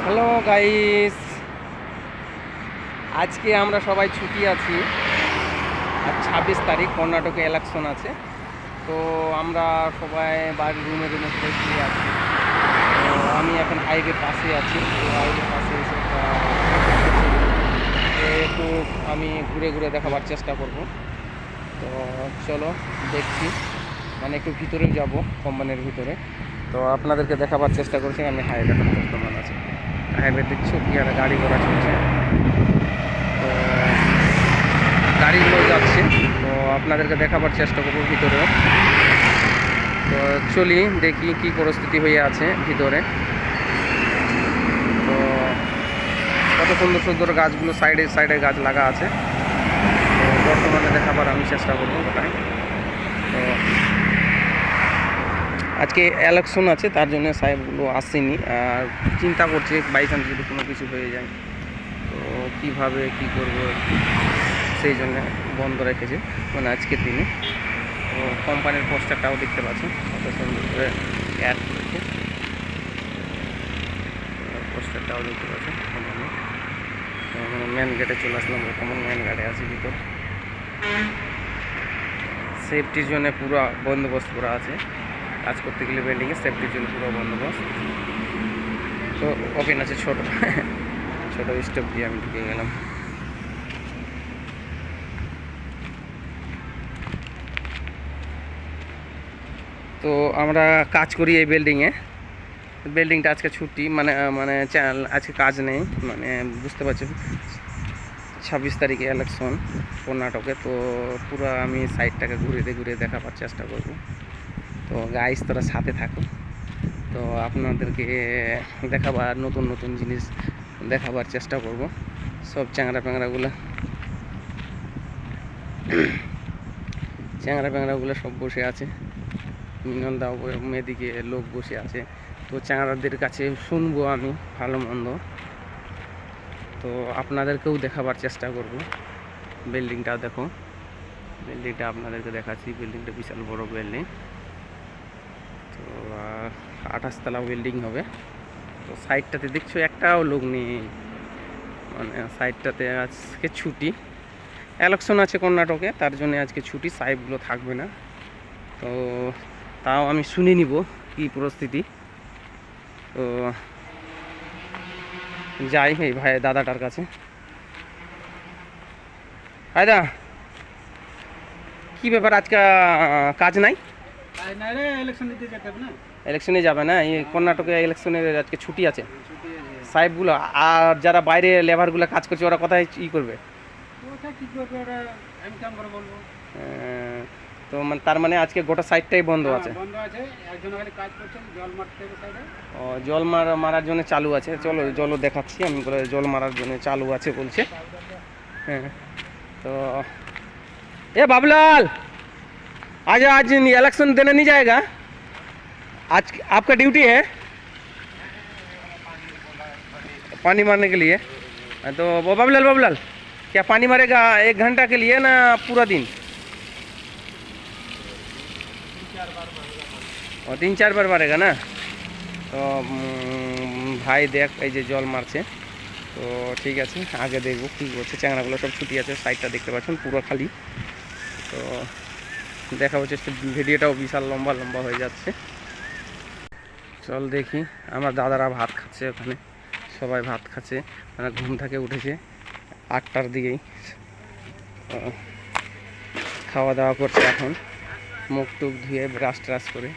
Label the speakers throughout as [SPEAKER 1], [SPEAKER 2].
[SPEAKER 1] Hello guys, আজকে আমরা সবাই ছুটি আছি। আর 26 তারিখ কর্ণাটকে ইলেকশন আছে। তো আমরা সবাই বাড়ির রুমে শুয়ে আছি। তো আমি এখন হাইওয়ের পাশে আছি। তো হাইওয়ের পাশে এসে একটু আমি ঘুরে ঘুরে দেখাবার চেষ্টা করব। তো চলো দেখছি, মানে একটু ভিতরেও যাব, কোম্পানির ভিতরে। তো আপনাদেরকে দেখাবার চেষ্টা করছি আমি হাইওয়েটা বর্তমান আছে। হাইওয়ে দেখছো কি আর গাড়ি ঘোড়া চলছে, তো গাড়িগুলো যাচ্ছে। তো আপনাদেরকে দেখাবার চেষ্টা করবো ভিতরেও। তো চলি দেখি কি পরিস্থিতি হয়ে আছে ভিতরে। তো কত সুন্দর সুন্দর গাছগুলো সাইডে সাইডে গাছ লাগা আছে। তো বর্তমানে দেখাবার আমি চেষ্টা করবো ওটাই। তো আজকে ইলেকশন আছে, তার জন্য সাহেবগুলো আসেনি। আর চিন্তা করছে বাই চান্স যদি কোনো কিছু হয়ে যায় তো কীভাবে কী করব, সেই জন্য বন্ধ রেখেছে মানে আজকের দিনে। তো কোম্পানির পোস্টারটাও দেখতে পাচ্ছেন কত সুন্দর করে অ্যাড করেছে। পোস্টারটাও দেখতে পাচ্ছেন কোম্পানি। মেন গেটে চলে আসলাম, বর্তমান মেন গেটে আছি ভিতর। সেফটির জন্য পুরো বন্দোবস্ত করা আছে। কাজ করতে গেলে বিল্ডিংয়ে সেফটির জন্য পুরো বন্দোবস্ত। তো ওপেন আছে ছোট ছোট স্টেপ দিয়ে আমি ঢুকে গেলাম। তো আমরা কাজ করি এই বিল্ডিংয়ে। বিল্ডিংটা আজকে ছুটি, মানে মানে আজকে কাজ নেই, মানে বুঝতে পারছি 26 তারিখে ইলেকশন কর্ণাটকে। তো পুরো আমি সাইডটাকে ঘুরে ঘুরে দেখাবার চেষ্টা করব। তো গাইস তোরা সাথে থাকো। তো আপনাদেরকে দেখাবার নতুন নতুন জিনিস দেখাবার চেষ্টা করব। সব চ্যাংড়া প্যাংড়াগুলো সব বসে আছে। মিনন্দা মেয়েদিকে লোক বসে আছে। তো চ্যাংড়াদের কাছে শুনবো আমি ভালো মন্দ। তো আপনাদেরকেও দেখাবার চেষ্টা করব। বিল্ডিংটা দেখো, বিল্ডিংটা আপনাদেরকে দেখাচ্ছি। বিল্ডিংটা বিশাল বড় বিল্ডিং। তো 28 তলা বিল্ডিং হবে। তো সাইডটাতে দেখছো একটাও লোক নেই, মানে সাইডটাতে আজকে ছুটি। ইলেকশন আছে কর্ণাটকে, তার জন্য আজকে ছুটি, সাহেবগুলো থাকবে না। তো তাও আমি শুনে নিব কি পরিস্থিতি। তো যাই এই ভাই দাদাটার কাছে। দা, কি ব্যাপার আজকে কাজ নাই? ইলেকশনে যাবে না? এই কর্ণাটকে ইলেকশনের আজকে ছুটি আছে সাহেবগুলো। আর যারা বাইরে লেবারগুলো কাজ করছে ওরা কোথায় ই করবে? তো মানে তার মানে আজকে গোটা সাইডটাই বন্ধ আছে। ও, জল মারার জন্য চালু আছে। চলো জলও দেখাচ্ছি আমি, বলে জল মারার জন্য চালু আছে বলছে। হ্যাঁ, তো ए बाबूलाल, आज इलेक्शन देने नहीं जाएगा? आज आपका ड्यूटी है पानी मारने के लिए। तो वो बाबूलाल क्या पानी मारेगा 1 घंटा के लिए ना पूरा दिन? और 3-4 बार मारेगा ना? तो ভাই দেখ এই যে জল মারছে। তো ঠিক আছে, আগে দেখবো কী করছে। চ্যাংড়াগুলো সব ছুটি আছে, সাইডটা দেখতে পাচ্ছেন পুরো খালি। তো দেখা হচ্ছে, ভিডিওটাও বিশাল লম্বা লম্বা হয়ে যাচ্ছে। চল দেখি। আমার দাদারা ভাত খাচ্ছে ওখানে, সবাই ভাত খাচ্ছে, মানে ঘুম থেকে উঠেছে 8টার দিকেই। খাওয়া দাওয়া করছে এখন, মুখ টুক ধুয়ে ব্রাশ ট্রাশ করে।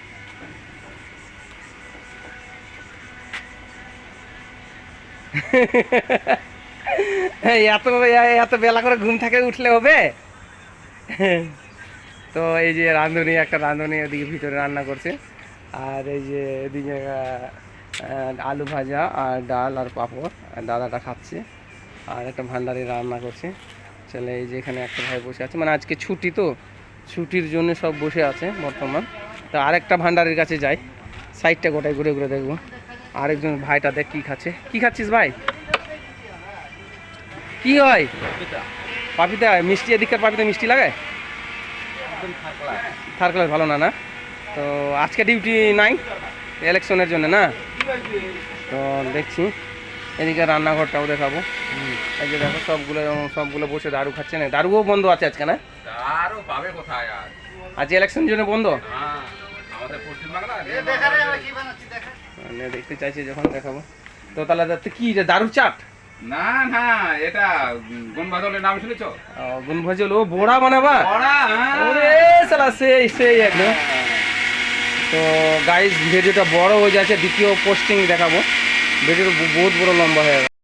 [SPEAKER 1] এত এত বেলা করে ঘুম থেকে উঠলে হবে? তো এই যে একটা রাঁধুনি ওদিকে ভিতরে রান্না করছে। আর এই যে এদিকে আলু ভাজা আর ডাল আর পাঁপড় দাদাটা খাচ্ছে। আর একটা ভান্ডারি রান্না করছে। চলে এই যে এখানে একটা ভাই বসে আছে, মানে আজকে ছুটি, তো ছুটির জন্য সব বসে আছে বর্তমান। তো আরেকটা ভান্ডারির কাছে যাই, সাইডটা গোটায় ঘুরে ঘুরে দেখবো। আরেকজন ভাইটা দেখ কি খাচ্ছে। কি খাচ্ছিস ভাই? কি হয়? পাপিতা মিষ্টি? এদিককার পাপিতা মিষ্টি লাগে? থার্ড ক্লাস ভালো না? না, তো আজকে ডিউটি নাই ইলেকশনের জন্য না? তো দেখছি এদিকে রান্নাঘরটাও দেখাবো। এই যে দেখো সবগুলো বসে দারু খাচ্ছে না, দারুও বন্ধ আছে আজকে না?
[SPEAKER 2] আরো পাবে কোথায় আর?
[SPEAKER 1] আজ ইলেকশন জন্য বন্ধ।
[SPEAKER 2] হ্যাঁ, আমাদের পশ্চিম বাংলা
[SPEAKER 1] মানে দেখতে চাইছি যখন দেখাবো। তো তাহলে কি যে দারু চাট?
[SPEAKER 2] না না, এটা গুণবাদলের নাম শুনেছো?
[SPEAKER 1] গুন ভাজল, ও বড়া বানাবা?
[SPEAKER 2] বড়া, হ্যাঁ।
[SPEAKER 1] ওরে শালা সেই একদম। তো গাইস ভিডিওটা বড় হয়ে যাচ্ছে, দ্বিতীয় পোস্টিং দেখাবো। ভিডিও বহুত বড় লম্বা হয়ে গেছে।